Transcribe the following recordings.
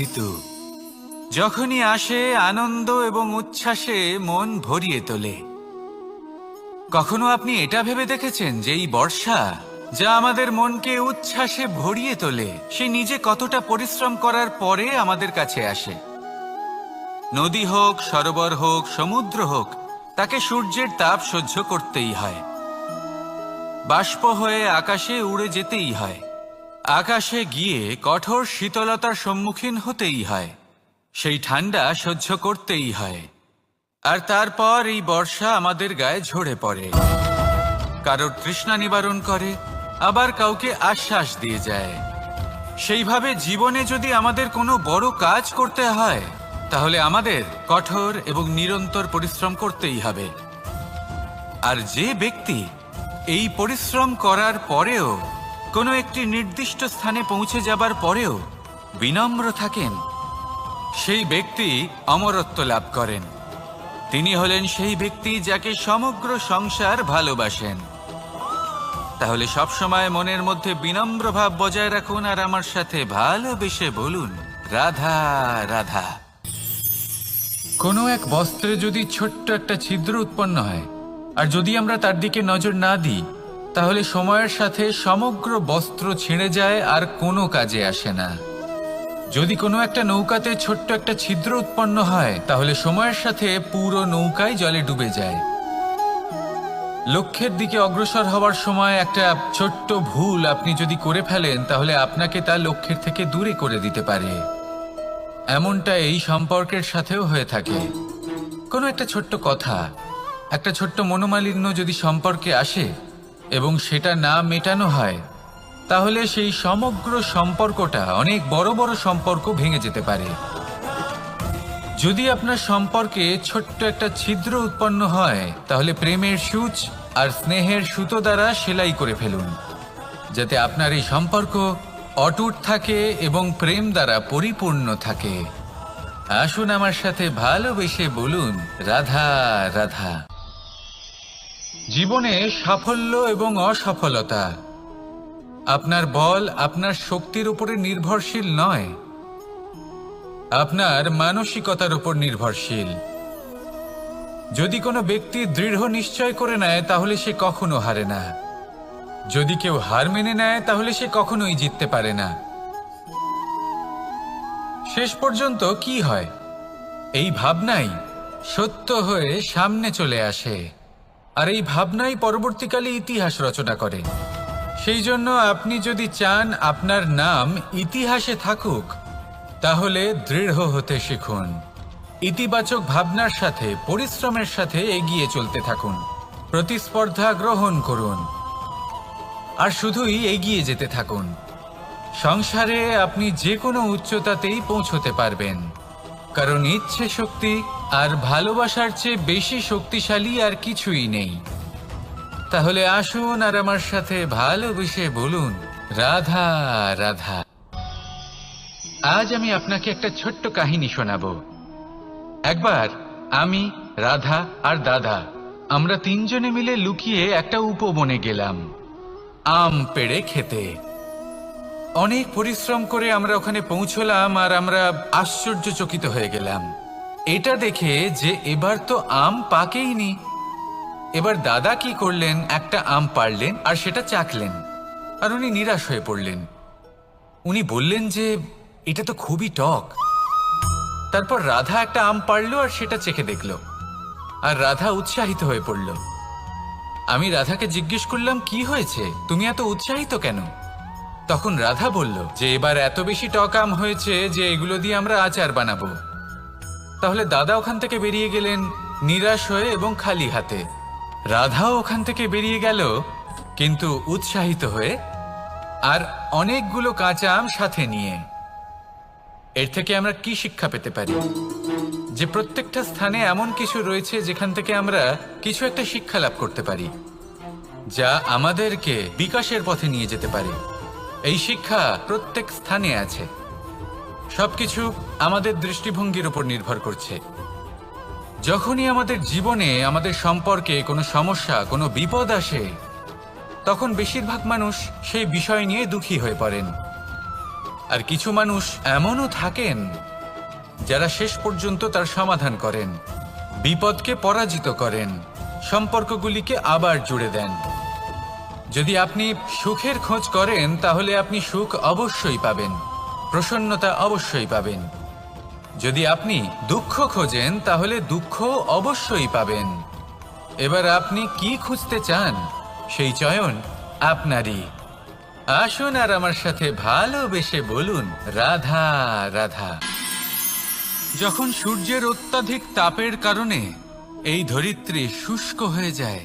ঋতু যখনই আসে আনন্দ এবং উচ্ছ্বাসে মন ভরিয়ে তোলে। কখনো আপনি এটা ভেবে দেখেছেন যে এই বর্ষা যা আমাদের মনকে উচ্ছ্বাসে ভরিয়ে তোলে, সে নিজে কতটা পরিশ্রম করার পরে আমাদের কাছে আসে? নদী হোক, সরোবর হোক, সমুদ্র হোক, তাকে সূর্যের তাপ সহ্য করতেই হয়। বাষ্প হয়ে আকাশে উড়ে যেতেই হয়। আকাশে গিয়ে কঠোর শীতলতার সম্মুখীন হতেই হয়। সেই ঠান্ডা সহ্য করতেই হয়। আর তারপর এই বর্ষা আমাদের গায়ে ঝরে পড়ে, কারোর তৃষ্ণা নিবারণ করে, আবার কাউকে আশ্বাস দিয়ে যায়। সেইভাবে জীবনে যদি আমাদের কোনো বড় কাজ করতে হয়, তাহলে আমাদের কঠোর এবং নিরন্তর পরিশ্রম করতেই হবে। আর যে ব্যক্তি এই পরিশ্রম করার পরেও কোনো একটি নির্দিষ্ট স্থানে পৌঁছে যাবার পরেও বিনম্র থাকেন, সেই ব্যক্তি অমরত্ব লাভ করেন। তিনি হলেন সেই ব্যক্তি যাকে সমগ্র সংসার ভালোবাসেন। তাহলে সবসময় মনের মধ্যে বিনম্র ভাব বজায় রাখুন আর আমার সাথে ভালোবেসে বলুন, রাধা রাধা। কোনো এক বস্ত্রে যদি ছোট্ট একটা ছিদ্র উৎপন্ন হয়, আর যদি আমরা তার দিকে নজর না দিই, তাহলে সময়ের সাথে সমগ্র বস্ত্র ছিঁড়ে যায় আর কোনো কাজে আসে না। যদি কোনো একটা নৌকাতে ছোট্ট একটা ছিদ্র উৎপন্ন হয়, তাহলে সময়ের সাথে পুরো নৌকাই জলে ডুবে যায়। লক্ষ্যের দিকে অগ্রসর হওয়ার সময় একটা ছোট্ট ভুল আপনি যদি করে ফেলেন, তাহলে আপনাকে তা লক্ষ্যের থেকে দূরে করে দিতে পারে। এমনটা এই সম্পর্কের সাথেও হয়ে থাকে। কোনো একটা ছোট্ট কথা, একটা ছোট্ট মনোমালিন্য যদি সম্পর্কে আসে এবং সেটা না মেটানো হয়, তাহলে সেই সমগ্র সম্পর্কটা অনেক বড় বড় সম্পর্ক ভেঙে যেতে পারে। যদি আপনার সম্পর্কে ছোট্ট একটা ছিদ্র উৎপন্ন হয়, তাহলে প্রেমের সূচ আর স্নেহের সুতো দ্বারা সেলাই করে ফেলুন, যাতে আপনার এই সম্পর্ক অটুট থাকে এবং প্রেম দ্বারা পরিপূর্ণ থাকে। আসুন আমার সাথে ভালোবেসে বলুন, রাধা রাধা। জীবনে সাফল্য এবং অসফলতা আপনার বল, আপনার শক্তির উপরে নির্ভরশীল নয়, আপনার মানসিকতার উপর নির্ভরশীল। যদি কোনো ব্যক্তি দৃঢ় নিশ্চয় করে নেয়, তাহলে সে কখনো হারে না। যদি কেউ হার মেনে নেয়, তাহলে সে কখনোই জিততে পারে না। শেষ পর্যন্ত কি হয়? এই ভাবনাই সত্য হয়ে সামনে চলে আসে, আর এই ভাবনাই পরবর্তীকালে ইতিহাস রচনা করে। সেই জন্য আপনি যদি চান আপনার নাম ইতিহাসে থাকুক, তাহলে দৃঢ় হতে শিখুন। ইতিবাচক ভাবনার সাথে, পরিশ্রমের সাথে এগিয়ে চলতে থাকুন। প্রতিস্পর্ধা গ্রহণ করুন আর শুধুই এগিয়ে যেতে থাকুন। সংসারে আপনি যে কোনো উচ্চতাতেই পৌঁছতে পারবেন, কারণ ইচ্ছে শক্তি আর ভালোবাসার চেয়ে বেশি শক্তিশালী আর কিছুই নেই। তাহলে আসুন আর আমার সাথে ভালোবেসে বলুন, রাধা রাধা। আজ আমি আপনাকে একটা ছোট্ট কাহিনী শোনাবো। একবার আমি, রাধা আর দাদা, আমরা তিনজনে মিলে লুকিয়ে একটা উপবনে গেলাম আম পেড়ে খেতে। অনেক পরিশ্রম করে আমরা ওখানে পৌঁছলাম আর আমরা আশ্চর্যচকিত হয়ে গেলাম এটা দেখে যে এবার তো আম পাকেইনি। এবার দাদা কি করলেন, একটা আম পাড়লেন আর সেটা চাখলেন, আর উনি নিরাশ হয়ে পড়লেন। উনি বললেন যে এটা তো খুবই টক। তারপর রাধা একটা আম পাড়ল আর সেটা চেখে দেখল, আর রাধা উৎসাহিত হয়ে পড়ল। আমি রাধাকে জিজ্ঞেস করলাম, কি হয়েছে, তুমি এত উৎসাহিত কেন? তখন রাধা বলল যে এবার এত বেশি টক আম হয়েছে যে এগুলো দিয়ে আমরা আচার বানাবো। তাহলে দাদা ওখান থেকে বেরিয়ে গেলেন নিরাশ হয়ে এবং খালি হাতে। রাধাও ওখান থেকে বেরিয়ে গেল কিন্তু উৎসাহিত হয়ে, আর অনেকগুলো কাঁচা আম সাথে নিয়ে। এর থেকে আমরা কি শিক্ষা পেতে পারি? যে প্রত্যেকটা স্থানে এমন কিছু রয়েছে যেখান থেকে আমরা কিছু একটা শিক্ষা লাভ করতে পারি, যা আমাদেরকে বিকাশের পথে নিয়ে যেতে পারে। এই শিক্ষা প্রত্যেক স্থানে আছে। সবকিছু আমাদের দৃষ্টিভঙ্গির উপর নির্ভর করছে। যখনই আমাদের জীবনে, আমাদের সম্পর্কে কোনো সমস্যা, কোনো বিপদ আসে, তখন বেশিরভাগ মানুষ সেই বিষয় নিয়ে দুঃখী হয়ে পড়েন। আর কিছু মানুষ এমনও থাকেন যারা শেষ পর্যন্ত তার সমাধান করেন, বিপদকে পরাজিত করেন, সম্পর্কগুলিকে আবার জুড়ে দেন। যদি আপনি সুখের খোঁজ করেন তাহলে আপনি সুখ অবশ্যই পাবেন, প্রসন্নতা অবশ্যই পাবেন। যদি আপনি দুঃখ খোঁজেন তাহলে দুঃখ অবশ্যই পাবেন। এবার আপনি কি খুঁজতে চান সেই চয়ন আপনারই। আসুন আর আমার সাথে ভালোবেসে বলুন, রাধা রাধা। যখন সূর্যের অত্যাধিক তাপের কারণে এই ধরিত্রী শুষ্ক হয়ে যায়,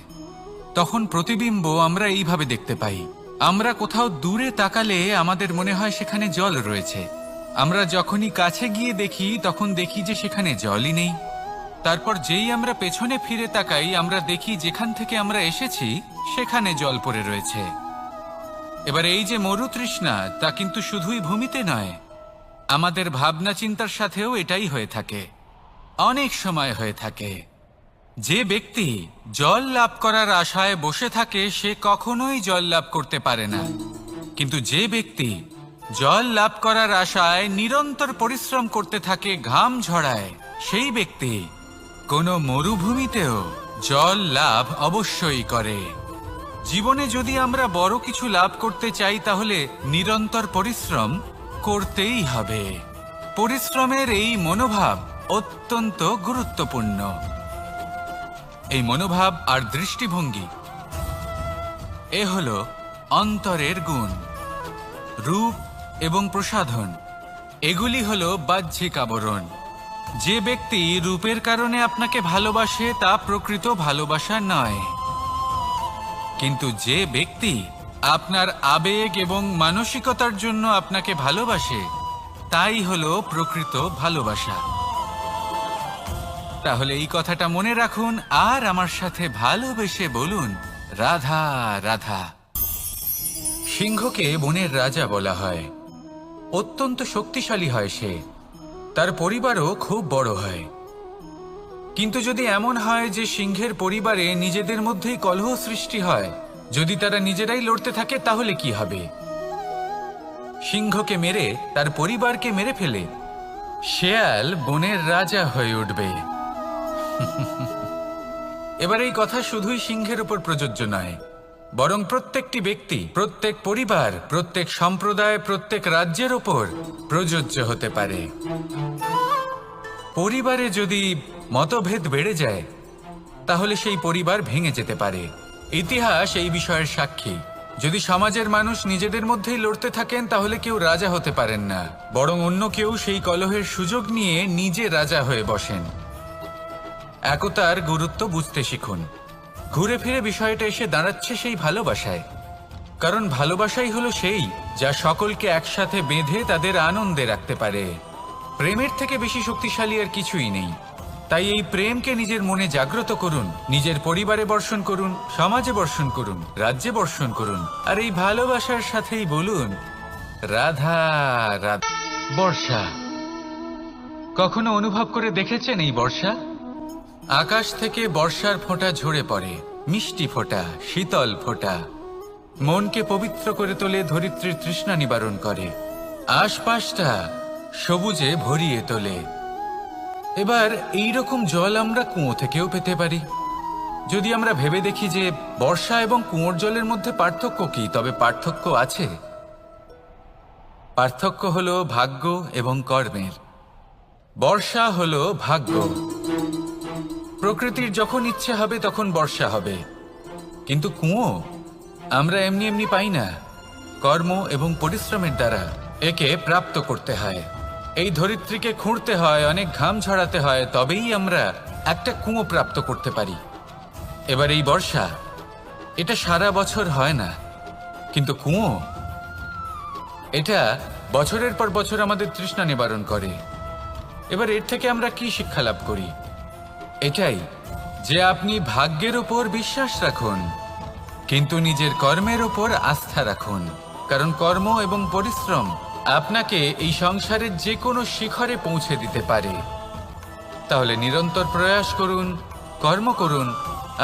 তখন প্রতিবিম্ব আমরা এইভাবে দেখতে পাই। আমরা কোথাও দূরে তাকালে আমাদের মনে হয় সেখানে জল রয়েছে। আমরা যখনই কাছে গিয়ে দেখি তখন দেখি যে সেখানে জলই নেই। তারপর যেই আমরা পেছনে ফিরে তাকাই আমরা দেখি যেখান থেকে আমরা এসেছি সেখানে জল পড়ে রয়েছে। এবার এই যে মরুতৃষ্ণা, তা কিন্তু শুধুই ভূমিতে নয়, আমাদের ভাবনা চিন্তার সাথেও এটাই হয়ে থাকে, অনেক সময় হয়ে থাকে। যে ব্যক্তি জল লাভ করার আশায় বসে থাকে সে কখনোই জল লাভ করতে পারে না, কিন্তু যে ব্যক্তি জল লাভ করার আশায় নিরন্তর পরিশ্রম করতে থাকে, ঘাম ঝরায়, সেই ব্যক্তি কোনো মরুভূমিতেও জল লাভ অবশ্যই করে। জীবনে যদি আমরা বড় কিছু লাভ করতে চাই তাহলে নিরন্তর পরিশ্রম করতেই হবে। পরিশ্রমের এই মনোভাব অত্যন্ত গুরুত্বপূর্ণ। এই মনোভাব আর দৃষ্টিভঙ্গি এ হলো অন্তরের গুণ। রূপ এবং প্রসাধন এগুলি হলো বাহ্যিক আবরণ। যে ব্যক্তি রূপের কারণে আপনাকে ভালোবাসে তা প্রকৃত ভালোবাসা নয়, কিন্তু যে ব্যক্তি আপনার আবেগ এবং মানসিকতার জন্য আপনাকে ভালোবাসে তাই হলো প্রকৃত ভালোবাসা। তাহলে এই কথাটা মনে রাখুন আর আমার সাথে ভালোবেসে বলুন, রাধা রাধা। সিংহকে বনের রাজা বলা হয়। অত্যন্ত শক্তিশালী হয় সে, তার পরিবারও খুব বড় হয়। কিন্তু যদি এমন হয় যে সিংহের পরিবারে নিজেদের মধ্যেই কলহ সৃষ্টি হয়, যদি তারা নিজেরাই লড়তে থাকে তাহলে কি হবে? সিংহকে মেরে তার পরিবারকে মেরে ফেলে শেয়াল বনের রাজা হয়ে উঠবে। এবার এই কথা শুধুই সিংহের উপর প্রযোজ্য নয়, বরং প্রত্যেকটি ব্যক্তি, প্রত্যেক পরিবার, প্রত্যেক সম্প্রদায়, প্রত্যেক রাজ্যের ওপর প্রযোজ্য হতে পারে। পরিবারে যদি মতভেদ বেড়ে যায় তাহলে সেই পরিবার ভেঙে যেতে পারে। ইতিহাস এই বিষয়ের সাক্ষী। যদি সমাজের মানুষ নিজেদের মধ্যেই লড়তে থাকেন তাহলে কেউ রাজা হতে পারেন না, বরং অন্য কেউ সেই কলহের সুযোগ নিয়ে নিজে রাজা হয়ে বসেন। একতার গুরুত্ব বুঝতে শিখুন। ঘুরে ফিরে বিষয়টা এসে দাঁড়াচ্ছে সেই ভালোবাসায়, কারণ ভালোবাসাই হলো সেই যা সকলকে একসাথে বেঁধে তাদের আনন্দে রাখতে পারে। প্রেমের থেকে বেশি শক্তিশালী আর কিছুই নেই। তাই এই প্রেমকে নিজের মনে জাগ্রত করুন, নিজের পরিবারে বর্ষণ করুন, সমাজে বর্ষণ করুন, রাজ্যে বর্ষণ করুন, আর এই ভালোবাসার সাথেই বলুন, রাধা রাধা। বর্ষা কখনো অনুভব করে দেখেছেন এই বর্ষা? আকাশ থেকে বর্ষার ফোঁটা ঝরে পড়ে, মিষ্টি ফোঁটা, শীতল ফোঁটা, মনকে পবিত্র করে তোলে, ধরিত্রীর তৃষ্ণা নিবারণ করে, আশপাশটা সবুজে ভরিয়ে তোলে। এবার এইরকম জল আমরা কুয়ো থেকেও পেতে পারি। যদি আমরা ভেবে দেখি যে বর্ষা এবং কুয়োর জলের মধ্যে পার্থক্য কি, তবে পার্থক্য আছে। পার্থক্য হলো ভাগ্য এবং কর্মের। বর্ষা হলো ভাগ্য। প্রকৃতির যখন ইচ্ছে হবে তখন বর্ষা হবে, কিন্তু কুয়ো আমরা এমনি এমনি পাই না। কর্ম এবং পরিশ্রমের দ্বারা একে প্রাপ্ত করতে হয়। এই ধরিত্রীকে খুঁড়তে হয়, অনেক ঘাম ঝরাতে হয়, তবেই আমরা একটা কুয়ো প্রাপ্ত করতে পারি। এবার এই বর্ষা, এটা সারা বছর হয় না, কিন্তু কুয়ো এটা বছরের পর বছর আমাদের তৃষ্ণা নিবারণ করে। এবার এর থেকে আমরা কি শিক্ষা লাভ করি? এটাই যে আপনি ভাগ্যের উপর বিশ্বাস রাখুন, কিন্তু নিজের কর্মের উপর আস্থা রাখুন, কারণ কর্ম এবং পরিশ্রম আপনাকে এই সংসারের যে কোনো শিখরে পৌঁছে দিতে পারে। তাহলে নিরন্তর প্রয়াস করুন, কর্ম করুন,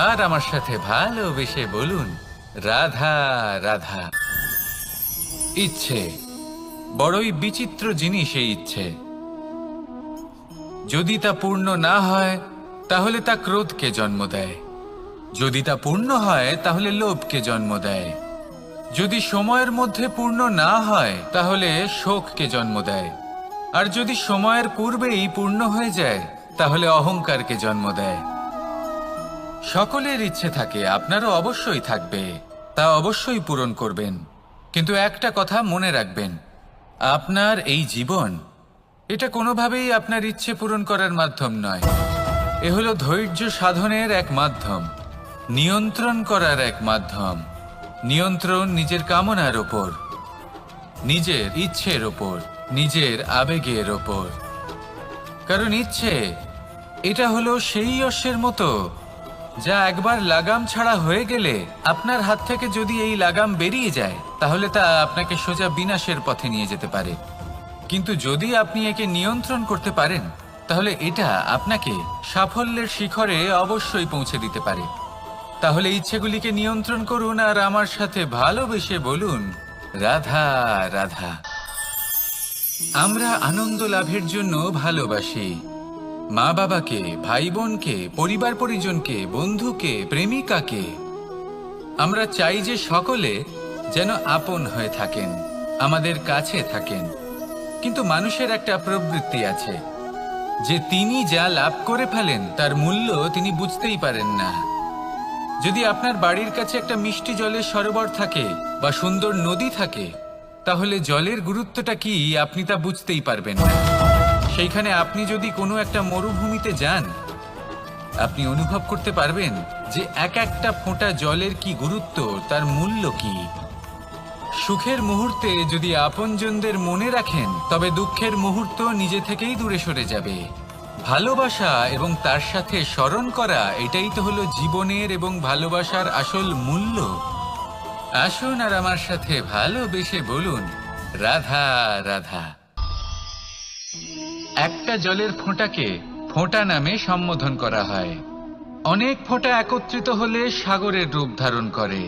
আর আমার সাথে ভালোবেসে বলুন, রাধা রাধা। ইচ্ছে বড়ই বিচিত্র জিনিস এই ইচ্ছে। যদি তা পূর্ণ না হয় তাহলে তা ক্রোধকে জন্ম দেয়, যদি তা পূর্ণ হয় তাহলে লোভকে জন্ম দেয়, যদি সময়ের মধ্যে পূর্ণ না হয় তাহলে শোককে জন্ম দেয়, আর যদি সময়ের পূর্বেই পূর্ণ হয়ে যায় তাহলে অহংকারকে জন্ম দেয়। সকলের ইচ্ছে থাকে, আপনারও অবশ্যই থাকবে, তা অবশ্যই পূরণ করবেন। কিন্তু একটা কথা মনে রাখবেন, আপনার এই জীবন এটা কোনোভাবেই আপনার ইচ্ছে পূরণ করার মাধ্যম নয়। এ হলো ধৈর্য সাধনের এক মাধ্যম, নিয়ন্ত্রণ করার এক মাধ্যম। নিয়ন্ত্রণ নিজের কামনার ওপর, নিজের ইচ্ছের ওপর, নিজের আবেগের ওপর। কারণ ইচ্ছে এটা হলো সেই অশ্বের মতো যা একবার লাগাম ছাড়া হয়ে গেলে আপনার হাত থেকে যদি এই লাগাম বেরিয়ে যায় তাহলে তা আপনাকে সোজা বিনাশের পথে নিয়ে যেতে পারে। কিন্তু যদি আপনি একে নিয়ন্ত্রণ করতে পারেন তাহলে এটা আপনাকে সাফল্যের শিখরে অবশ্যই পৌঁছে দিতে পারে। তাহলে ইচ্ছেগুলিকে নিয়ন্ত্রণ করুন আর আমার সাথে ভালোবেসে বলুন, রাধা রাধা। আমরা আনন্দ লাভের জন্য ভালোবাসি মা বাবাকে, ভাই বোনকে, পরিবার পরিজনকে, বন্ধুকে, প্রেমিকাকে। আমরা চাই যে সকলে যেন আপন হয়ে থাকেন, আমাদের কাছে থাকেন। কিন্তু মানুষের একটা প্রবৃত্তি আছে যে তিনি যা লাভ করে ফেলেন তার মূল্য তিনি বুঝতেই পারেন না। যদি আপনার বাড়ির কাছে একটা মিষ্টি জলের সরোবর থাকে বা সুন্দর নদী থাকে তাহলে জলের গুরুত্বটা কি আপনি তা বুঝতেই পারবেন না। সেইখানে আপনি যদি কোনো একটা মরুভূমিতে যান আপনি অনুভব করতে পারবেন যে এক একটা ফোঁটা জলের কি গুরুত্ব, তার মূল্য কি। সুখের মুহূর্তে যদি আপনজনদের মনে রাখেন তবে দুঃখের মুহূর্ত নিজে থেকেই দূরে সরে যাবে। ভালোবাসা এবং তার সাথে স্মরণ করা, এটাই তো হলো জীবনের এবং ভালোবাসার আসল মূল্য। আসুন আর আমার সাথে ভালোবেসে বলুন, রাধা রাধা। একটা জলের ফোঁটাকে ফোঁটা নামে সম্বোধন করা হয়। অনেক ফোঁটা একত্রিত হলে সাগরের রূপ ধারণ করে।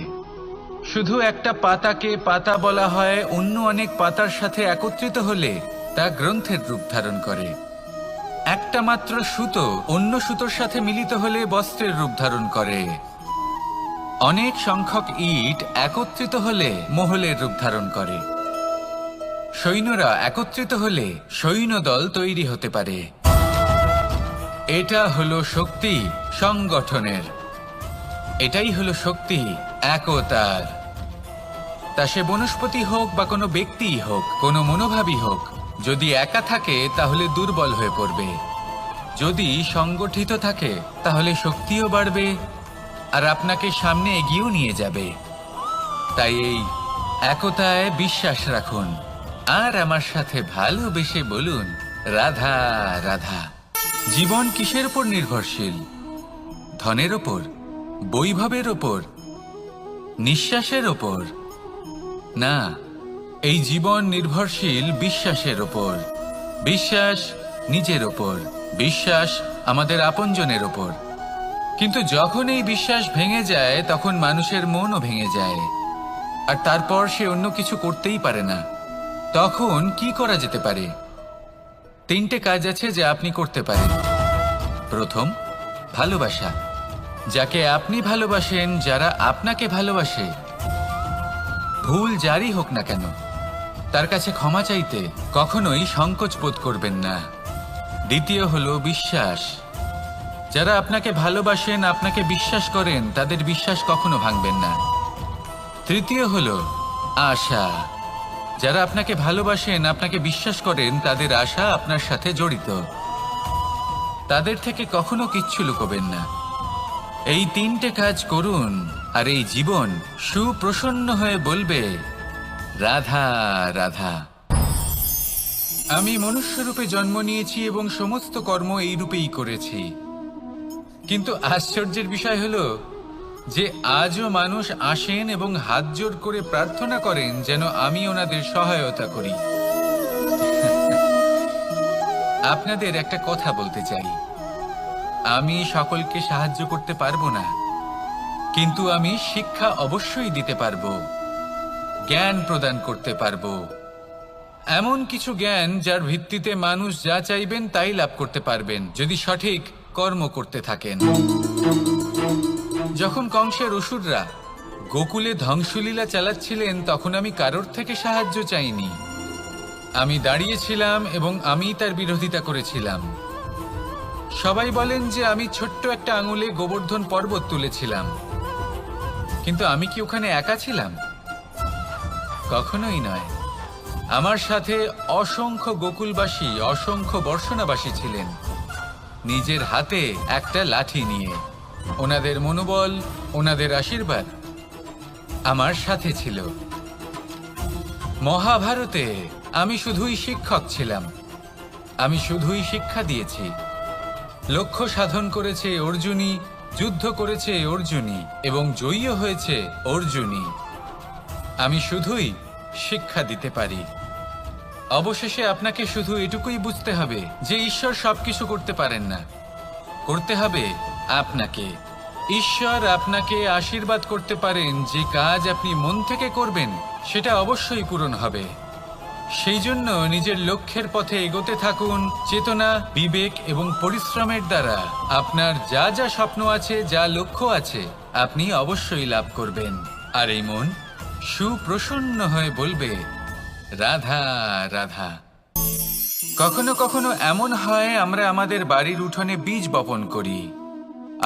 শুধু একটা পাতাকে পাতা বলা হয়, অন্য অনেক পাতার সাথে একত্রিত হলে তা গ্রন্থের রূপ ধারণ করে। একটা মাত্র সুতো অন্য সুতোর সাথে মিলিত হলে বস্ত্রের রূপ ধারণ করে। অনেক সংখ্যক ইট একত্রিত হলে মহলের রূপ ধারণ করে। সৈন্যরা একত্রিত হলে সৈন্যদল তৈরি হতে পারে। এটা হলো শক্তি সংগঠনের, এটাই হলো শক্তি একতার। তা সে বনস্পতি হোক বা কোনো ব্যক্তিই হোক, কোনো মনোভাবই হোক, যদি একা থাকে তাহলে দুর্বল হয়ে পড়বে। যদি সংগঠিত থাকে তাহলে শক্তিও বাড়বে আর আপনাকে সামনে এগিয়েও নিয়ে যাবে। তাই এই একতায় বিশ্বাস রাখুন আর আমার সাথে ভালোবেসে বলুন, রাধা রাধা। জীবন কিসের উপর নির্ভরশীল? ধনের ওপর, বৈভবের ওপর, নিঃশ্বাসের ওপর? না, এই জীবন নির্ভরশীল বিশ্বাসের ওপর। বিশ্বাস নিজের ওপর, বিশ্বাস আমাদের আপনজনের ওপর। কিন্তু যখন এই বিশ্বাস ভেঙে যায় তখন মানুষের মনও ভেঙে যায় আর তারপর সে অন্য কিছু করতেই পারে না। তখন কি করা যেতে পারে? 3টে কাজ আছে যা আপনি করতে পারেন। প্রথম, ভালোবাসা। যাকে আপনি ভালোবাসেন, যারা আপনাকে ভালোবাসে, ভুল যারই হোক না কেন, তার কাছে ক্ষমা চাইতে কখনোই সংকোচ বোধ করবেন না। দ্বিতীয় হলো বিশ্বাস। যারা আপনাকে ভালোবাসেন, আপনাকে বিশ্বাস করেন, তাদের বিশ্বাস কখনো ভাঙবেন না। তৃতীয় হলো আশা। যারা আপনাকে ভালোবাসেন, আপনাকে বিশ্বাস করেন, তাদের আশা আপনার সাথে জড়িত। তাদের থেকে কখনো কিচ্ছু লুকোবেন না। এই 3টে কাজ করুন আর এই জীবন সুপ্রসন্ন হয়ে বলবে, রাধা রাধা। আমি মনুষ্যরূপে জন্ম নিয়েছি এবং সমস্ত কর্ম এই রূপেই করেছি। কিন্তু আশ্চর্যের বিষয় হলো যে আজও মানুষ আসেন এবং হাত জোড় করে প্রার্থনা করেন যেন আমি ওনাদের সহায়তা করি। আপনাদের একটা কথা বলতে চাই, আমি সকলকে সাহায্য করতে পারবো না, কিন্তু আমি শিক্ষা অবশ্যই দিতে পারবো, জ্ঞান প্রদান করতে পারবো। এমন কিছু জ্ঞান যার ভিত্তিতে মানুষ যা চাইবেন তাই লাভ করতে পারবেন যদি সঠিক কর্ম করতে থাকেন। যখন কংসের অসুররা গোকুলে ধ্বংসলীলা চালাচ্ছিলেন তখন আমি কারোর থেকে সাহায্য চাইনি। আমি দাঁড়িয়েছিলাম এবং আমি তার বিরোধিতা করেছিলাম। সবাই বলেন যে আমি ছোট্ট একটা আঙুলে গোবর্ধন পর্বত তুলেছিলাম, কিন্তু আমি কি ওখানে একা ছিলাম? কখনোই নয়। আমার সাথে অসংখ্য গোকুলবাসী, অসংখ্য বর্ষণাবাসী ছিলেন, নিজের হাতে একটা লাঠি নিয়ে। ওনাদের মনোবল, ওনাদের আশীর্বাদ আমার সাথে ছিল। মহাভারতে আমি শুধুই শিক্ষক ছিলাম, আমি শুধুই শিক্ষা দিয়েছি। লক্ষ্য সাধন করেছে অর্জুনই, যুদ্ধ করেছে অর্জুনই এবং জয়ীও হয়েছে অর্জুনই। আমি শুধুই শিক্ষা দিতে পারি। অবশেষে আপনাকে শুধু এটুকুই বুঝতে হবে যে ঈশ্বর সবকিছু করতে পারেন না, করতে হবে আপনাকে। ঈশ্বর আপনাকে আশীর্বাদ করতে পারেন যে কাজ আপনি মন থেকে করবেন সেটা অবশ্যই পূরণ হবে। সেই জন্য নিজের লক্ষ্যের পথে এগোতে থাকুন। চেতনা, বিবেক এবং পরিশ্রমের দ্বারা আপনার যা যা স্বপ্ন আছে, যা লক্ষ্য আছে, আপনি অবশ্যই লাভ করবেন। আর এই মন সুপ্রসন্ন হয়ে বলবে, রাধা রাধা। কখনো কখনো এমন হয় আমরা আমাদের বাড়ির উঠোনে বীজ বপন করি,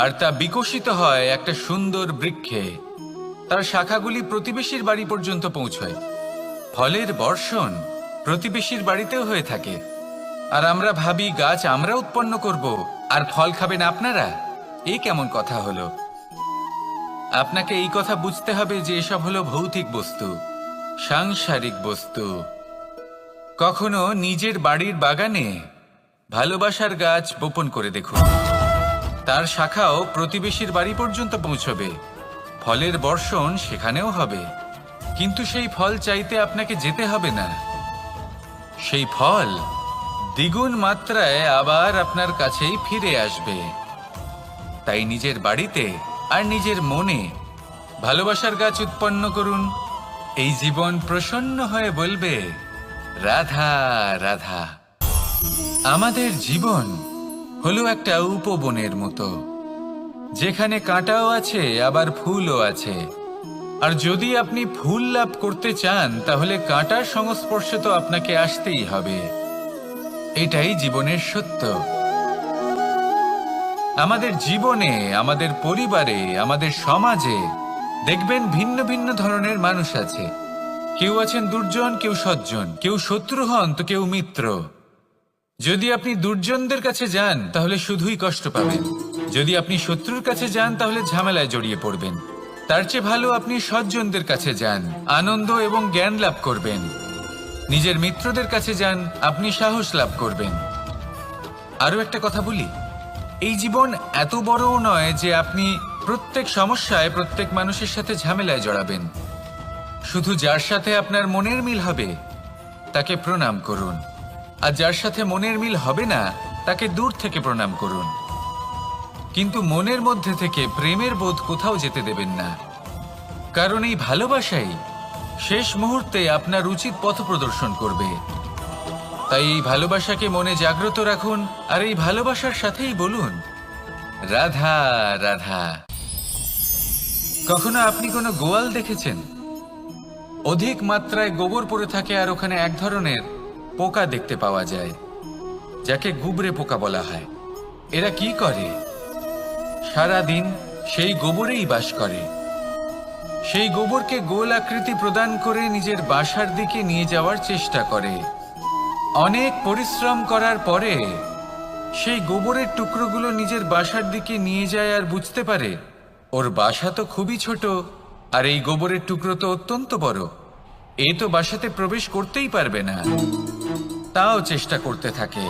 আর তা বিকশিত হয় একটা সুন্দর বৃক্ষে। তার শাখাগুলি প্রতিবেশীর বাড়ি পর্যন্ত পৌঁছয়। ফলের বর্ষণ প্রতিবেশীর বাড়িতেও হয়ে থাকে। আর আমরা ভাবি গাছ আমরা উৎপন্ন করব আর ফল খাবেন আপনারা। এই কেমন কথা হলো? আপনাকে এই কথা বুঝতে হবে যে এসব হলো ভৌতিক বস্তু, সাংসারিক বস্তু। কখনো নিজের বাড়ির বাগানে ভালোবাসার গাছ বপন করে দেখুন। তার শাখাও প্রতিবেশীর বাড়ি পর্যন্ত পৌঁছবে, ফলের বর্ষণ সেখানেও হবে। কিন্তু সেই ফল চাইতে আপনাকে যেতে হবে না, সেই ফল দ্বিগুণ মাত্রায় আবার আপনার কাছেই ফিরে আসবে। তাই নিজের বাড়িতে আর নিজের মনে ভালোবাসার গাছ উৎপন্ন করুন। এই জীবন প্রসন্ন হয়ে বলবে, রাধা রাধা। আমাদের জীবন হলো একটা উপবনের মতো, যেখানে কাঁটাও আছে আবার ফুলও আছে। আর যদি আপনি ফুল লাভ করতে চান তাহলে কাঁটার সংস্পর্শে তো আপনাকে আসতেই হবে। এটাই জীবনের সত্য। আমাদের জীবনে, আমাদের পরিবারে, আমাদের সমাজে দেখবেন ভিন্ন ভিন্ন ধরনের মানুষ আছে। কেউ আছেন দুর্জন, কেউ সজ্জন, কেউ শত্রু হন তো কেউ মিত্র। যদি আপনি দুর্জনদের কাছে যান তাহলে শুধুই কষ্ট পাবেন, যদি আপনি শত্রুর কাছে যান তাহলে ঝামেলায় জড়িয়ে পড়বেন। তার চেয়ে ভালো আপনি সজ্জনদের কাছে যান, আনন্দ এবং জ্ঞান লাভ করবেন। নিজের মিত্রদের কাছে যান, আপনি সাহস লাভ করবেন। আরও একটা কথা বলি, এই জীবন এত বড়ও নয় যে আপনি প্রত্যেক সমস্যায় প্রত্যেক মানুষের সাথে ঝামেলায় জড়াবেন। শুধু যার সাথে আপনার মনের মিল হবে তাকে প্রণাম করুন, আর যার সাথে মনের মিল হবে না তাকে দূর থেকে প্রণাম করুন। কিন্তু মনের মধ্যে থেকে প্রেমের বোধ কোথাও যেতে দেবেন না, কারণ এই ভালোবাসাই শেষ মুহূর্তে আপনার উচিত পথ প্রদর্শন করবে। তাই এই ভালোবাসাকে মনে জাগ্রত রাখুন, আর এই ভালোবাসার সাথেই বলুন, রাধা রাধা। কখনো আপনি কোনো গোয়াল দেখেছেন? অধিক মাত্রায় গোবর পড়ে থাকে আর ওখানে এক ধরনের পোকা দেখতে পাওয়া যায়, যাকে গুবরে পোকা বলা হয়। এরা কি করে? সারাদিন সেই গোবরেই বাস করে। সেই গোবরকে গোল আকৃতি প্রদান করে নিজের বাসার দিকে নিয়ে যাওয়ার চেষ্টা করে। অনেক পরিশ্রম করার পরে সেই গোবরের টুকরোগুলো নিজের বাসার দিকে নিয়ে যায় আর বুঝতে পারে ওর বাসা তো খুবই ছোট, আর এই গোবরের টুকরো তো অত্যন্ত বড়। এ তো বাসাতে প্রবেশ করতেই পারবে না। তাও চেষ্টা করতে থাকে,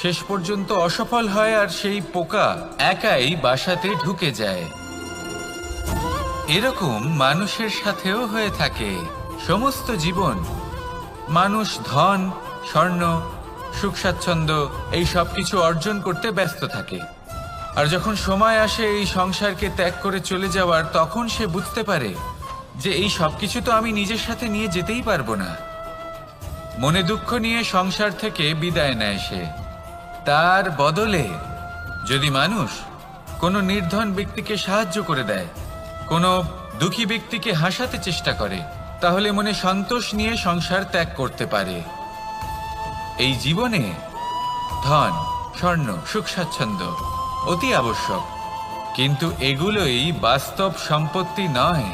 শেষ পর্যন্ত অসফল হয় আর সেই পোকা একাই বাসাতে ঢুকে যায়। এরকম মানুষের সাথেও হয়ে থাকে। সমস্ত জীবন মানুষ ধন, স্বর্ণ, সুখ স্বাচ্ছন্দ্য এই সব কিছু অর্জন করতে ব্যস্ত থাকে। আর যখন সময় আসে এই সংসারকে ত্যাগ করে চলে যাওয়ার, তখন সে বুঝতে পারে যে এই সব কিছু তো আমি নিজের সাথে নিয়ে যেতেই পারবো না। মনে দুঃখ নিয়ে সংসার থেকে বিদায় নেয় সে। তার বদলে যদি মানুষ কোনো নির্ধন ব্যক্তিকে সাহায্য করে দেয়, কোনো দুঃখী ব্যক্তিকে হাসাতে চেষ্টা করে, তাহলে মনে সন্তোষ নিয়ে সংসার ত্যাগ করতে পারে। এই জীবনে ধন, স্বর্ণ, সুখ স্বাচ্ছন্দ্য অতি আবশ্যক, কিন্তু এগুলোই বাস্তব সম্পত্তি নয়।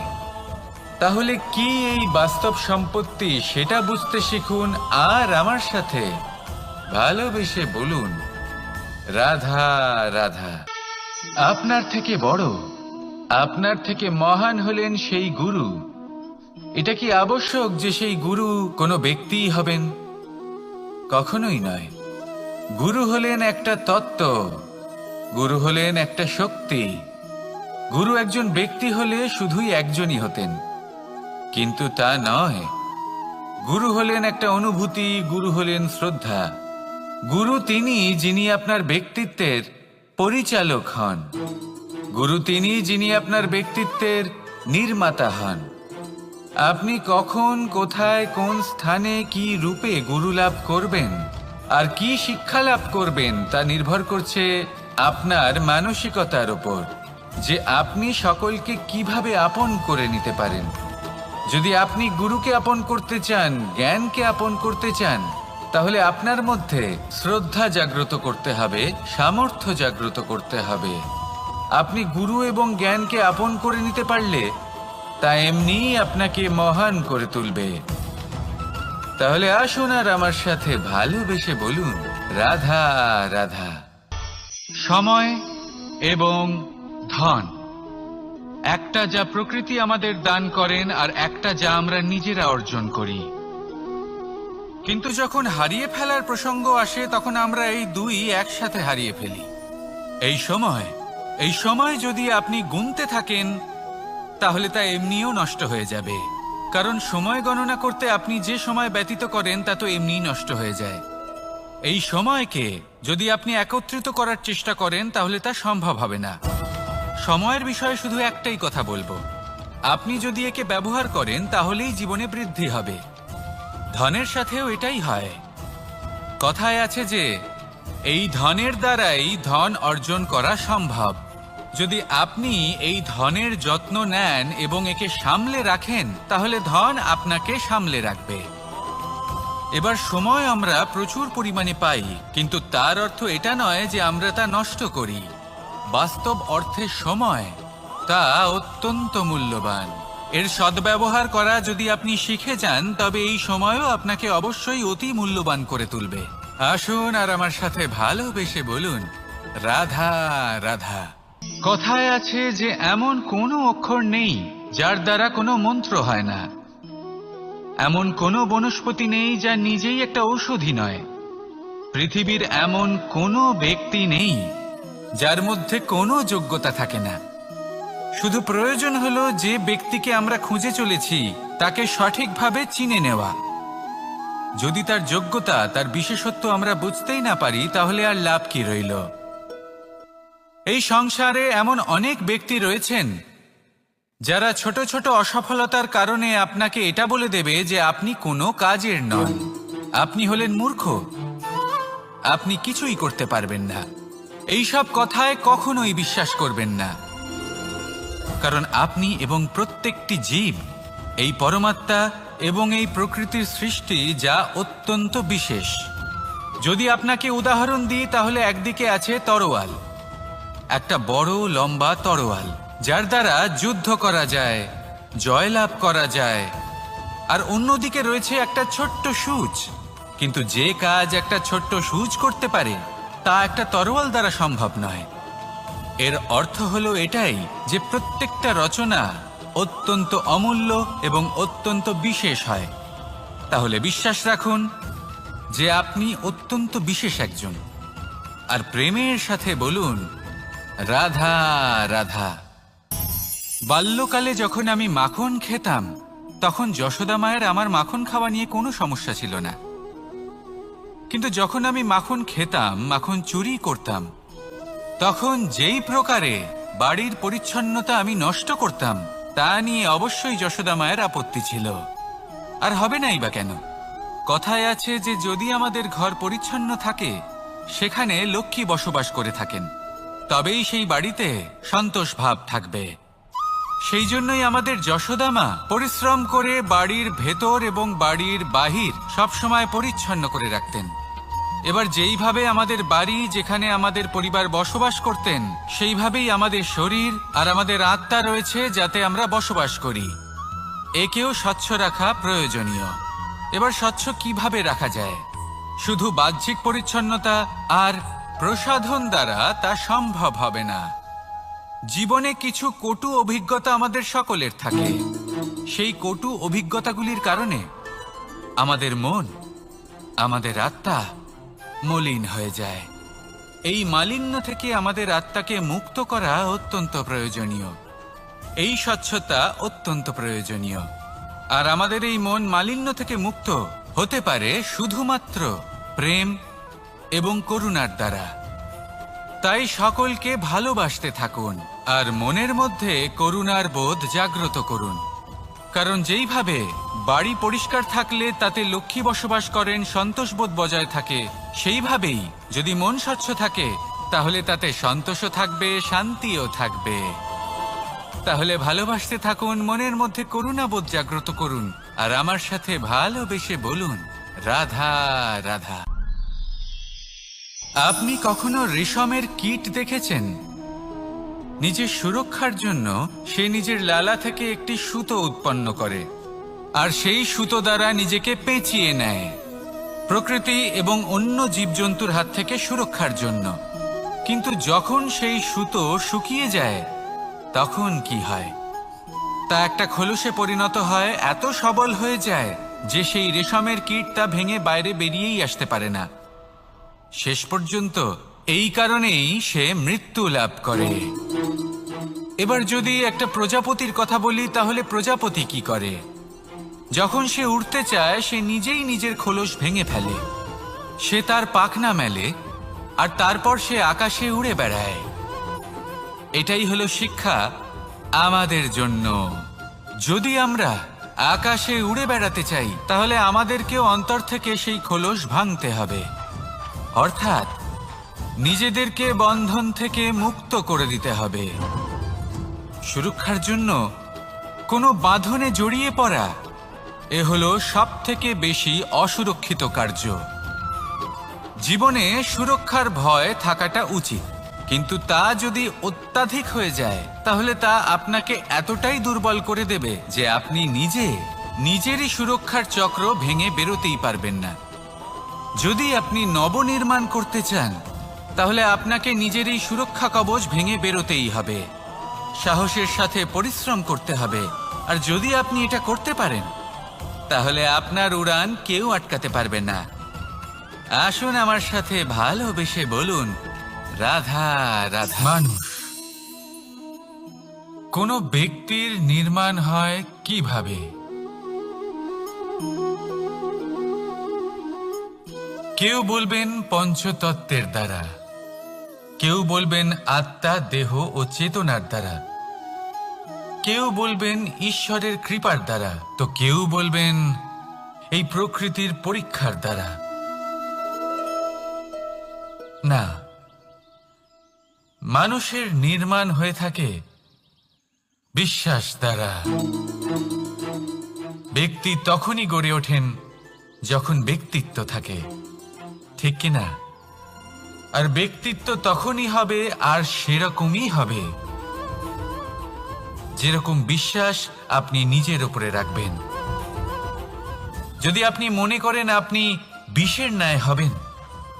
তাহলে কি এই বাস্তব সম্পত্তি সেটা বুঝতে শিখুন আর আমার সাথে ভালোবেসে বলুন, রাধা রাধা। আপনার থেকে বড়, আপনার থেকে মহান হলেন সেই গুরু। এটা কি আবশ্যক যে সেই গুরু কোনো ব্যক্তিই হবেন? কখনোই নয়। গুরু হলেন একটা তত্ত্ব, গুরু হলেন একটা শক্তি। গুরু একজন ব্যক্তি হলে শুধুই একজনই হতেন, কিন্তু তা নয়। গুরু হলেন একটা অনুভূতি, গুরু হলেন শ্রদ্ধা। গুরু তিনি যিনি আপনার ব্যক্তিত্বের পরিচালক হন। গুরু তিনি যিনি আপনার ব্যক্তিত্বের নির্মাতা হন। আপনি কখন, কোথায়, কোন স্থানে, কি রূপে গুরু লাভ করবেন আর কি শিক্ষা লাভ করবেন তা নির্ভর করছে আপনার মানসিকতার উপর, যে আপনি সকলকে কিভাবে আপন করে নিতে পারেন। যদি আপনি গুরুকে আপন করতে চান, জ্ঞানকে আপন করতে চান, তাহলে আপনার মধ্যে শ্রদ্ধা জাগ্রত করতে হবে, সামর্থ্য জাগ্রত করতে হবে। আপনি গুরু এবং জ্ঞানকে আপন করে নিতে পারলে তা এমনিই আপনাকে মহান করে তুলবে। তাহলে আসুন আর আমার সাথে ভালোবেসে বলুন, রাধা রাধা। সময় এবং ধন, একটা যা প্রকৃতি আমাদের দান করেন আর একটা যা আমরা নিজেরা অর্জন করি। কিন্তু যখন হারিয়ে ফেলার প্রসঙ্গ আসে তখন আমরা এই দুই একসাথে হারিয়ে ফেলি। এই সময় যদি আপনি গুনতে থাকেন তাহলে তা এমনিও নষ্ট হয়ে যাবে, কারণ সময় গণনা করতে আপনি যে সময় ব্যতীত করেন তা তো এমনিই নষ্ট হয়ে যায়। এই সময়কে যদি আপনি একত্রিত করার চেষ্টা করেন তাহলে তা সম্ভব হবে না। সময়ের বিষয়ে শুধু একটাই কথা বলবো, আপনি যদি একে ব্যবহার করেন তাহলেই জীবনে বৃদ্ধি হবে। ধনের সাথেও এটাই হয়। কথায় আছে যে এই ধনের দ্বারাই ধন অর্জন করা সম্ভব। যদি আপনি এই ধনের যত্ন নেন এবং একে সামলে রাখেন তাহলে ধন আপনাকে সামলে রাখবে। এবার সময় আমরা প্রচুর পরিমাণে পাই, কিন্তু তার অর্থ এটা নয় যে আমরা তা নষ্ট করি। বাস্তব অর্থে সময় তা অত্যন্ত মূল্যবান। এর সদ্ব্যবহার করা যদি আপনি শিখে যান তবে এই সময়ও আপনাকে অবশ্যই অতি মূল্যবান করে তুলবে। আসুন আর আমার সাথে ভালোবেসে বলুন, রাধা রাধা। কথায় আছে যে এমন কোনো অক্ষর নেই যার দ্বারা কোনো মন্ত্র হয় না। এমন কোনো বনস্পতি নেই যা নিজেই একটা ঔষধি নয়। পৃথিবীর এমন কোনো ব্যক্তি নেই যার মধ্যে কোনো যোগ্যতা থাকে না। শুধু প্রয়োজন হলো যে ব্যক্তিকে আমরা খুঁজে চলেছি তাকে সঠিকভাবে চিনে নেওয়া। যদি তার যোগ্যতা, তার বিশেষত্ব আমরা বুঝতেই না পারি তাহলে আর লাভ কি রইল? এই সংসারে এমন অনেক ব্যক্তি রয়েছেন যারা ছোট ছোট অসফলতার কারণে আপনাকে এটা বলে দেবে যে আপনি কোনো কাজের নন, আপনি হলেন মূর্খ, আপনি কিছুই করতে পারবেন না। এইসব কথায় কখনোই বিশ্বাস করবেন না, কারণ আপনি এবং প্রত্যেকটি জীব এই পরমাত্মা এবং এই প্রকৃতির সৃষ্টি, যা অত্যন্ত বিশেষ। যদি আপনাকে উদাহরণ দিই তাহলে একদিকে আছে তরোয়াল, একটা বড় লম্বা তরোয়াল যার দ্বারা যুদ্ধ করা যায়, জয়লাভ করা যায়। আর অন্যদিকে রয়েছে একটা ছোট্ট সূচ, কিন্তু যে কাজ একটা ছোট্ট সূচ করতে পারে তা একটা তরোয়াল দ্বারা সম্ভব নয়। এর অর্থ হলো এটাই যে প্রত্যেকটা রচনা অত্যন্ত অমূল্য এবং অত্যন্ত বিশেষ হয়। তাহলে বিশ্বাস রাখুন যে আপনি অত্যন্ত বিশেষ একজন, আর প্রেমের সাথে বলুন, রাধা রাধা। বাল্যকালে যখন আমি মাখন খেতাম তখন যশোদা মায়ের আমার মাখন খাওয়া নিয়ে কোনো সমস্যা ছিল না, কিন্তু যখন আমি মাখন খেতাম, মাখন চুরি করতাম, তখন যেই প্রকারে বাড়ির পরিচ্ছন্নতা আমি নষ্ট করতাম তা নিয়ে অবশ্যই যশোদা মায়ের আপত্তি ছিল। আর হবে নাই বা কেন? কথায় আছে যে যদি আমাদের ঘর পরিচ্ছন্ন থাকে সেখানে লক্ষ্মী বসবাস করে থাকেন, তবেই সেই বাড়িতে সন্তোষ ভাব থাকবে। সেই জন্যই আমাদের যশোদা মা পরিশ্রম করে বাড়ির ভেতর এবং বাড়ির বাহির সবসময় পরিচ্ছন্ন করে রাখতেন। এবার যেইভাবে আমাদের বাড়ি, যেখানে আমাদের পরিবার বসবাস করতেন, সেইভাবেই আমাদের শরীর আর আমাদের আত্মা রয়েছে যাতে আমরা বসবাস করি। একেও স্বচ্ছ রাখা প্রয়োজনীয়। এবার স্বচ্ছ কিভাবে রাখা যায়? শুধু বাহ্যিক পরিচ্ছন্নতা আর প্রসাধন দ্বারা তা সম্ভব হবে না। জীবনে কিছু কটু অভিজ্ঞতা আমাদের সকলের থাকে। সেই কটু অভিজ্ঞতাগুলির কারণে আমাদের মন, আমাদের আত্মা মলিন হয়ে যায়। এই মালিন্য থেকে আমাদের আত্মাকে মুক্ত করা অত্যন্ত প্রয়োজনীয়। এই স্বচ্ছতা অত্যন্ত প্রয়োজনীয়। আর আমাদের এই মন মালিন্য থেকে মুক্ত হতে পারে শুধুমাত্র প্রেম এবং করুণার দ্বারা। তাই সকলকে ভালোবাসতে থাকুন আর মনের মধ্যে করুণার বোধ জাগ্রত করুন। কারণ যেইভাবে বাড়ি পরিষ্কার থাকলে তাতে লক্ষ্মী বসবাস করেন, সন্তোষবোধ বজায় থাকে, সেইভাবেই যদি মন স্বচ্ছ থাকে তাহলে তাতে সন্তোষও থাকবে, শান্তিও থাকবে। তাহলে ভালোবাসতে থাকুন, মনের মধ্যে করুণাবোধ জাগ্রত করুন আর আমার সাথে ভালোবেসে বলুন, রাধা রাধা। আপনি কখনো রেশমের কীট দেখেছেন? নিজের সুরক্ষার জন্য সে নিজের লালা থেকে একটি সুতো উৎপন্ন করে আর সেই সুতো দ্বারা নিজেকে পেঁচিয়ে নেয়, প্রকৃতি এবং অন্য জীবজন্তুর হাত থেকে সুরক্ষার জন্য। কিন্তু যখন সেই সুতো শুকিয়ে যায় তখন কি হয়? তা একটা খোলসে পরিণত হয়, এত সবল হয়ে যায় যে সেই রেশমের কীট তা ভেঙে বাইরে বেরিয়েই আসতে পারে না। শেষ পর্যন্ত এই কারণেই সে মৃত্যু লাভ করে। এবার যদি একটা প্রজাপতির কথা বলি, তাহলে প্রজাপতি কি করে? যখন সে উড়তে চায় সে নিজেই নিজের খোলস ভেঙে ফেলে, সে তার পাখনা মেলে আর তারপর সে আকাশে উড়ে বেড়ায়। এটাই হলো শিক্ষা আমাদের জন্য। যদি আমরা আকাশে উড়ে বেড়াতে চাই তাহলে আমাদেরকেও অন্তর থেকে সেই খোলস ভাঙতে হবে, অর্থাৎ নিজেদেরকে বন্ধন থেকে মুক্ত করে দিতে হবে। সুরক্ষার জন্য কোনো বাঁধনে জড়িয়ে পড়া এ হলো সবথেকে বেশি অসুরক্ষিত কার্য। জীবনে সুরক্ষার ভয় থাকাটা উচিত, কিন্তু তা যদি অত্যাধিক হয়ে যায় তাহলে তা আপনাকে এতটাই দুর্বল করে দেবে যে আপনি নিজেরই সুরক্ষার চক্র ভেঙে বেরোতেই পারবেন না। যদি আপনি নবনির্মাণ করতে চান তাহলে আপনাকে নিজেরই সুরক্ষা কবচ ভেঙে বেরোতেই হবে, সাহসের সাথে পরিশ্রম করতে হবে। আর যদি আপনি এটা করতে পারেন তাহলে আপনার উড়ান কেউ আটকাতে পারবে না। আসুন আমার সাথে ভালোবেসে বলুন, রাধা রাধা। মানুষ, কোন ব্যক্তির নির্মাণ হয় কিভাবে? কেউ বলবেন পঞ্চতত্ত্বের দ্বারা, কেউ বলবেন আত্মা, দেহ ও চেতনার দ্বারা, কেউ বলবেন ঈশ্বরের কৃপার দ্বারা, তো কেউ বলবেন এই প্রকৃতির পরীক্ষার দ্বারা। না, মানুষের নির্মাণ হয়ে থাকে বিশ্বাস দ্বারা। ব্যক্তি তখনই গড়ে ওঠেন যখন ব্যক্তিত্ব থাকে, ঠিক কিনা? আর ব্যক্তিত্ব তখনই হবে আর সেরকমই হবে যেরকম বিশ্বাস আপনি নিজের উপরে রাখবেন। যদি আপনি মনে করেন আপনি বিষের ন্যায় হবেন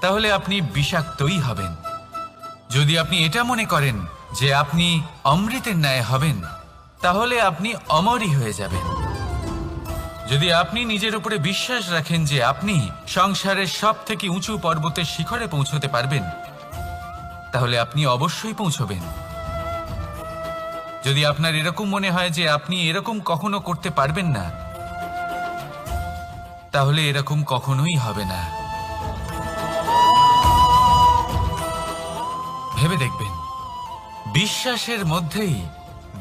তাহলে আপনি বিষাক্তই হবেন। যদি আপনি এটা মনে করেন যে আপনি অমৃতের ন্যায় হবেন তাহলে আপনি অমরই হয়ে যাবেন। যদি আপনি নিজের উপরে বিশ্বাস রাখেন যে আপনি সংসারের সব থেকে উঁচু পর্বতের শিখরে পৌঁছতে পারবেন তাহলে আপনি অবশ্যই পৌঁছবেন। যদি আপনার এরকম মনে হয় যে আপনি এরকম কখনো করতে পারবেন না তাহলে এরকম কখনোই হবে না। ভেবে দেখবেন, বিশ্বাসের মধ্যেই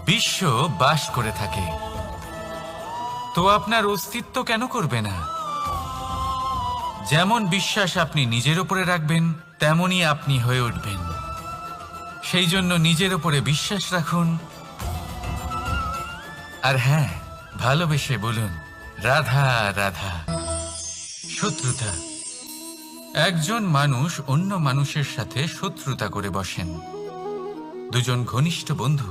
বিশ্ব বাস করে থাকে, তো আপনার অস্তিত্ব কেন করবে না? যেমন বিশ্বাস আপনি নিজের উপরে রাখবেন তেমনই আপনি হয়ে উঠবেন। সেই জন্য নিজের উপরে বিশ্বাস রাখুন। আর হ্যাঁ, ভালোবেসে বলুন রাধা রাধা। শত্রুতা, একজন মানুষ অন্য মানুষের সাথে শত্রুতা করে বসেন। দুজন ঘনিষ্ঠ বন্ধু,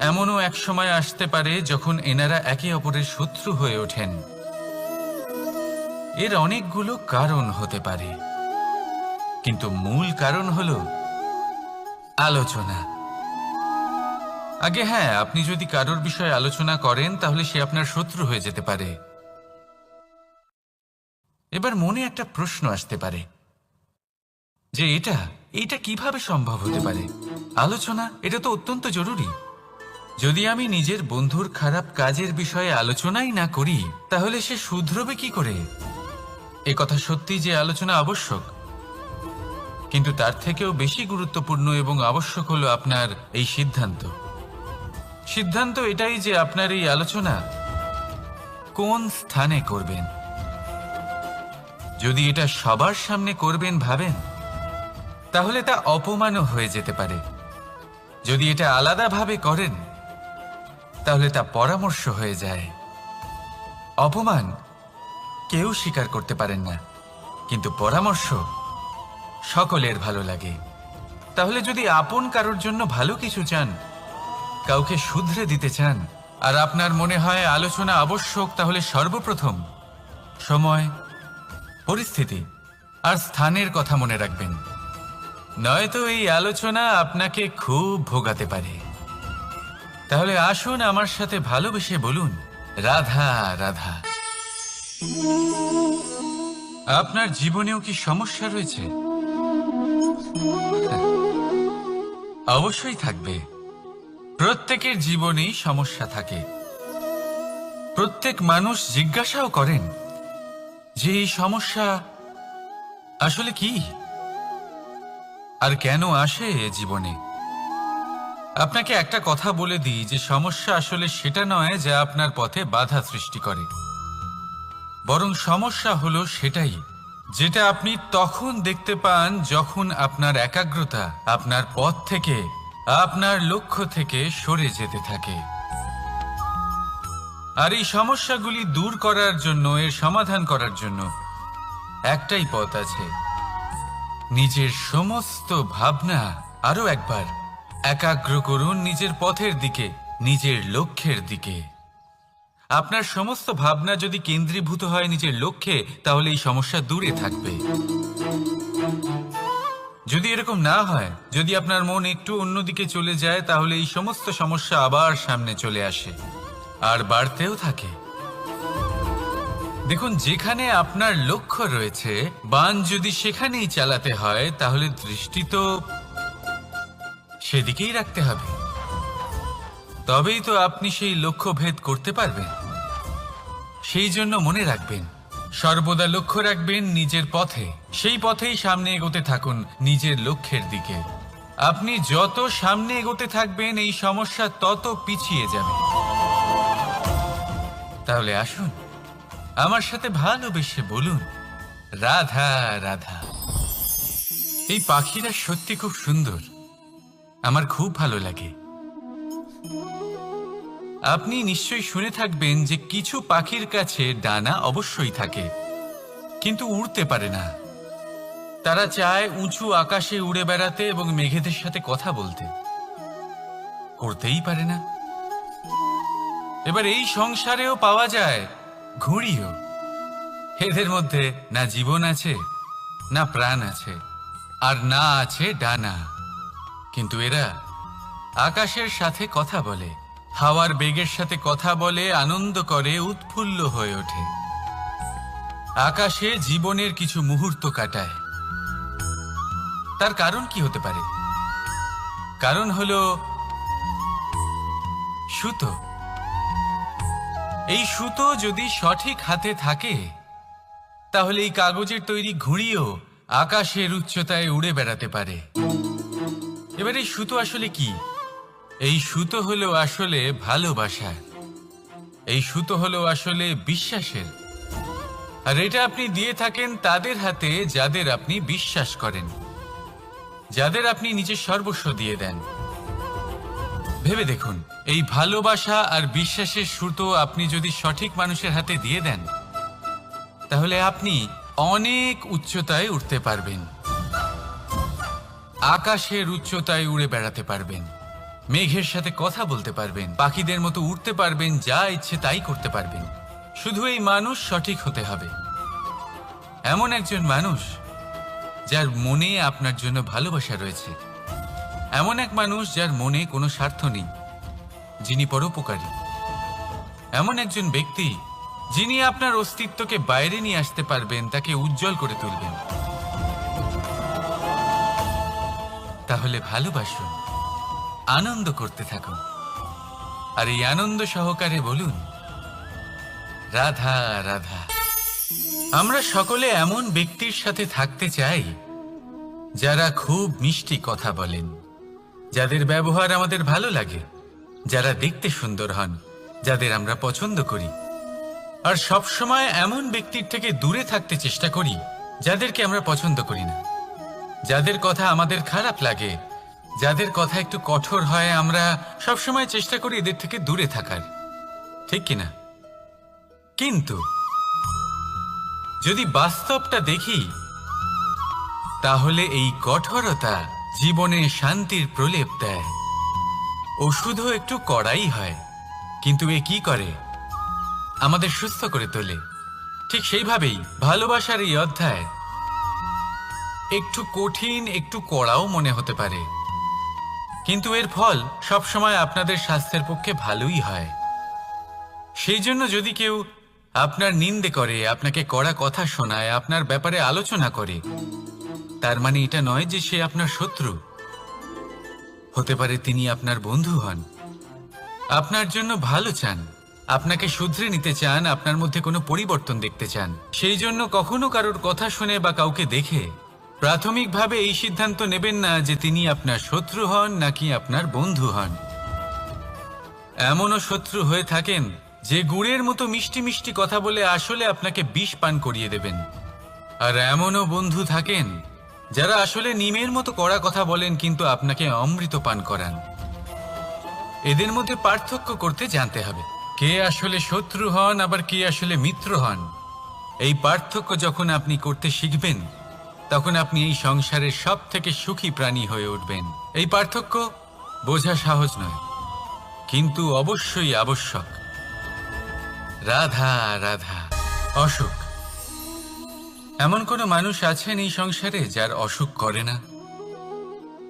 এমনও এক সময় আসতে পারে যখন এনারা একে অপরের শত্রু হয়ে ওঠেন। এর অনেকগুলো কারণ হতে পারে, কিন্তু মূল কারণ হলো আলোচনা। আগে হ্যাঁ, আপনি যদি কারোর বিষয়ে আলোচনা করেন তাহলে সে আপনার শত্রু হয়ে যেতে পারে। এবার মনে একটা প্রশ্ন আসতে পারে যে এটা কিভাবে সম্ভব হতে পারে? আলোচনা, এটা তো অত্যন্ত জরুরি। যদি আমি নিজের বন্ধুর খারাপ কাজের বিষয়ে আলোচনাই না করি তাহলে সে শুধরবে কি করে? এ কথা সত্যি যে আলোচনা আবশ্যক, কিন্তু তার থেকেও বেশি গুরুত্বপূর্ণ এবং আবশ্যক হলো আপনার এই সিদ্ধান্ত। সিদ্ধান্ত এটাই যে আপনার এই আলোচনা কোন স্থানে করবেন। যদি এটা সবার সামনে করবেন ভাবেন, তাহলে তা অপমানও হয়ে যেতে পারে। যদি এটা আলাদাভাবে করেন তাহলে তা পরামর্শ হয়ে যায়। অপমান কেউ স্বীকার করতে পারেন না, কিন্তু পরামর্শ সকলের ভালো লাগে। তাহলে যদি আপন কারোর জন্য ভালো কিছু চান, কাউকে শুধরে দিতে চান, আর আপনার মনে হয় আলোচনা আবশ্যক, তাহলে সর্বপ্রথম সময়, পরিস্থিতি আর স্থানের কথা মনে রাখবেন। নয়তো এই আলোচনা আপনাকে খুব ভোগাতে পারে। তাহলে আসুন আমার সাথে ভালোবেসে বলুন রাধা রাধা। আপনার জীবনেও কি সমস্যা রয়েছে? অবশ্যই থাকবে। প্রত্যেকের জীবনেই সমস্যা থাকে। প্রত্যেক মানুষ জিজ্ঞাসাও করেন যে এই সমস্যা আসলে কি আর কেন আসে জীবনে। আপনাকে একটা কথা বলে দিই যে সমস্যা আসলে সেটা নয় যা আপনার পথে বাধা সৃষ্টি করে, বরং সমস্যা হলো সেটাই যেটা আপনি তখন দেখতে পান যখন আপনার একাগ্রতা আপনার পথ থেকে, আপনার লক্ষ্য থেকে সরে যেতে থাকে। আর এই সমস্যাগুলি দূর করার জন্য, এর সমাধান করার জন্য একটাই পথ আছে। নিজের সমস্ত ভাবনা আরো একবার একাগ্র করুন নিজের পথের দিকে, নিজের লক্ষ্যের দিকে। আপনার সমস্ত ভাবনা যদি কেন্দ্রীভূত হয় নিজের লক্ষ্যে, তাহলে এই সমস্যা দূরে থাকবে। যদি এরকম না হয়, যদি আপনার মন একটু অন্যদিকে চলে যায়, তাহলে এই সমস্ত সমস্যা আবার সামনে চলে আসে আর বাড়তেও থাকে। দেখুন, যেখানে আপনার লক্ষ্য রয়েছে, বান যদি সেখানেই চালাতে হয়, তাহলে দৃষ্টি তো সেদিকেই রাখতে হবে। তবেই তো আপনি সেই লক্ষ্য ভেদ করতে পারবেন। সেই জন্য মনে রাখবেন, সর্বদা লক্ষ্য রাখবেন নিজের পথে, সেই পথেই সামনে এগোতে থাকুন নিজের লক্ষ্যের দিকে। আপনি যত সামনে এগোতে থাকবেন এই সমস্যা তত পিছিয়ে যাবে। তাহলে আসুন আমার সাথে ভালোবেসে বলুন রাধা রাধা। এই পাখিরা সত্যি খুব সুন্দর, আমার খুব ভালো লাগে। আপনি নিশ্চয়ই শুনে থাকবেন যে কিছু পাখির কাছে ডানা অবশ্যই থাকে, কিন্তু উড়তে পারে না। তারা চায় উঁচু আকাশে উড়ে বেড়াতে এবং মেঘেদের সাথে কথা বলতে, করতেই পারে না। এবার এই সংসারেও পাওয়া যায় ঘুড়িও। এদের মধ্যে না জীবন আছে, না প্রাণ আছে, আর না আছে ডানা, কিন্তু এরা আকাশের সাথে কথা বলে, হাওয়ার বেগের সাথে কথা বলে, আনন্দ করে, উৎফুল্ল হয়ে ওঠে। আকাশে জীবনের কিছু মুহূর্ত কাটায়। তার কারণ কি হতে পারে? কারণ হলো সুতো। এই সুতো যদি সঠিক হাতে থাকে, তাহলে এই কাগজের তৈরি ঘুড়িও আকাশের উচ্চতায় উড়ে বেড়াতে পারে। এবার এই সুতো আসলে কি? এই সুতো হলো আসলে ভালোবাসার, এই সুতো হলো আসলে বিশ্বাসের, আর এটা আপনি দিয়ে থাকেন তাদের হাতে যাদের আপনি বিশ্বাস করেন, যাদের আপনি নিজের সর্বস্ব দিয়ে দেন। ভেবে দেখুন, এই ভালোবাসা আর বিশ্বাসের সুতো আপনি যদি সঠিক মানুষের হাতে দিয়ে দেন, তাহলে আপনি অনেক উচ্চতায় উঠতে পারবেন, আকাশের উচ্চতায় উড়ে বেড়াতে পারবেন, মেঘের সাথে কথা বলতে পারবেন, পাখিদের মতো উড়তে পারবেন, যা ইচ্ছে তাই করতে পারবেন। শুধু এই মানুষ সঠিক হতে হবে, এমন একজন মানুষ যার মনে আপনার জন্য ভালোবাসা রয়েছে, এমন এক মানুষ যার মনে কোনো স্বার্থ নেই, যিনি পরোপকারী, এমন একজন ব্যক্তি যিনি আপনার অস্তিত্বকে বাইরে নিয়ে আসতে পারবেন, তাকে উজ্জ্বল করে তুলবেন। তাহলে ভালোবাসুন, আনন্দ করতে থাকুন, আর এই আনন্দ সহকারে বলুন, রাধা রাধা। আমরা সকলে এমন ব্যক্তির সাথে থাকতে চাই যারা খুব মিষ্টি কথা বলেন, যাদের ব্যবহার আমাদের ভালো লাগে, যারা দেখতে সুন্দর হন, যাদের আমরা পছন্দ করি। আর সবসময় এমন ব্যক্তির থেকে দূরে থাকতে চেষ্টা করি যাদেরকে আমরা পছন্দ করি না, যাদের কথা আমাদের খারাপ লাগে, যাদের কথা একটু কঠোর হয়। আমরা সবসময় চেষ্টা করি এদের থেকে দূরে থাকার, ঠিক কিনা? কিন্তু যদি বাস্তবটা দেখি, তাহলে এই কঠোরতা জীবনে শান্তির প্রলেপ দেয়। ওষুধও একটু কড়াই হয়, কিন্তু এ কি করে? আমাদের সুস্থ করে তোলে। ঠিক সেইভাবেই ভালোবাসার এই অধ্যায় একটু কঠিন, একটু কড়াও মনে হতে পারে, কিন্তু এর ফল সবসময় আপনাদের স্বাস্থ্যের পক্ষে ভালোই হয়। সেই জন্য যদি কেউ আপনার নিন্দে করে, আপনাকে কড়া কথা শোনায়, আপনার ব্যাপারে আলোচনা করে, তার মানে এটা নয় যে সে আপনার শত্রু। হতে পারে তিনি আপনার বন্ধু হন, আপনার জন্য ভালো চান, আপনাকে শুধরে নিতে চান, আপনার মধ্যে কোনো পরিবর্তন দেখতে চান। সেই জন্য কখনো কারোর কথা শুনে বা কাউকে দেখে প্রাথমিকভাবে এই সিদ্ধান্ত নেবেন না যে তিনি আপনার শত্রু হন নাকি আপনার বন্ধু হন। এমনও শত্রু হয়ে থাকেন যে গুড়ের মতো মিষ্টি মিষ্টি কথা বলে আসলে আপনাকে বিষ পান করিয়ে দেবেন। আর এমনও বন্ধু থাকেন যারা আসলে নিমের মতো কড়া কথা বলেন কিন্তু আপনাকে অমৃত পান করান। এদের মধ্যে পার্থক্য করতে জানতে হবে, কে আসলে শত্রু হন আবার কে আসলে মিত্র হন। এই পার্থক্য যখন আপনি করতে শিখবেন, তখন আপনি এই সংসারের সব থেকে সুখী প্রাণী হয়ে উঠবেন। এই পার্থক্য বোঝা সহজ নয়, কিন্তু অবশ্যই আবশ্যক। রাধা রাধা। অসুখ। এমন কোনো মানুষ আছেন এই সংসারে যার অসুখ করে না?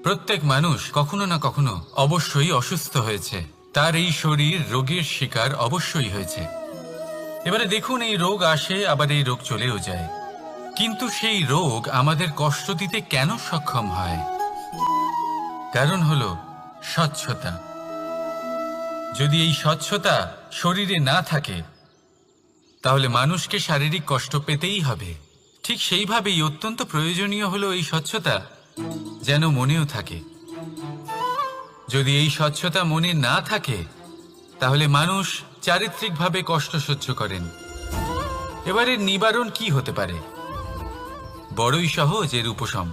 প্রত্যেক মানুষ কখনো না কখনো অবশ্যই অসুস্থ হয়েছে, তার এই শরীর রোগের শিকার অবশ্যই হয়েছে। এবারে দেখুন, এই রোগ আসে আবার এই রোগ চলেও যায়, কিন্তু সেই রোগ আমাদের কষ্ট দিতে কেন সক্ষম হয়? কারণ হলো স্বচ্ছতা। যদি এই স্বচ্ছতা শরীরে না থাকে, তাহলে মানুষকে শারীরিক কষ্ট পেতেই হবে। ঠিক সেইভাবেই অত্যন্ত প্রয়োজনীয় হলো এই স্বচ্ছতা যেন মনেও থাকে। যদি এই স্বচ্ছতা মনে না থাকে, তাহলে মানুষ চারিত্রিকভাবে কষ্ট সহ্য করেন। এবারে নিবারণ কি হতে পারে? বড়ই সহজ এর উপশম।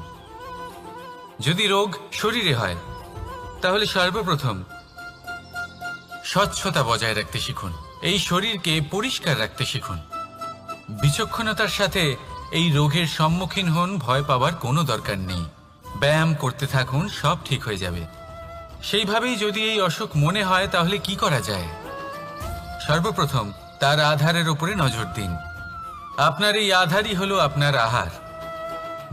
যদি রোগ শরীরে হয়, তাহলে সর্বপ্রথম স্বচ্ছতা বজায় রাখতে শিখুন, এই শরীরকে পরিষ্কার রাখতে শিখুন। বিচক্ষণতার সাথে এই রোগের সম্মুখীন হন, ভয় পাওয়ার কোনো দরকার নেই। ব্যায়াম করতে থাকুন, সব ঠিক হয়ে যাবে। সেইভাবেই যদি এই অসুখ মনে হয়, তাহলে কি করা যায়? সর্বপ্রথম তার আধারের উপরে নজর দিন। আপনার এই আধারই হলো আপনার আহার।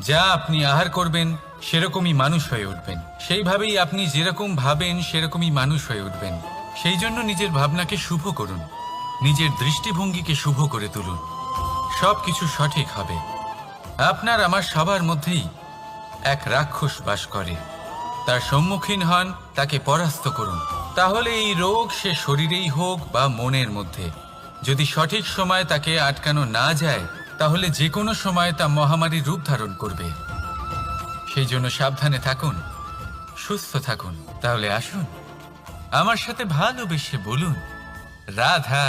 যা আপনি আহার করবেন সেরকমই মানুষ হয়ে উঠবেন। সেইভাবেই আপনি যেরকম ভাবেন সেরকমই মানুষ হয়ে উঠবেন। সেই জন্য নিজের ভাবনাকে শুভ করুন, নিজের দৃষ্টিভঙ্গিকে শুভ করে তুলুন, সব কিছু সঠিক হবে। আপনার আমার সবার মধ্যেই এক রাক্ষস বাস করে, তার সম্মুখীন হন, তাকে পরাস্ত করুন। তাহলে এই রোগ সে শরীরেই হোক বা মনের মধ্যে, যদি সঠিক সময় তাকে আটকানো না যায়, তাহলে যে কোনো সময় তা মহামারীর রূপ ধারণ করবে। সেই জন্য সাবধানে থাকুন, সুস্থ থাকুন। তাহলে আসুন আমার সাথে ভালোবেসে বলুন, রাধা।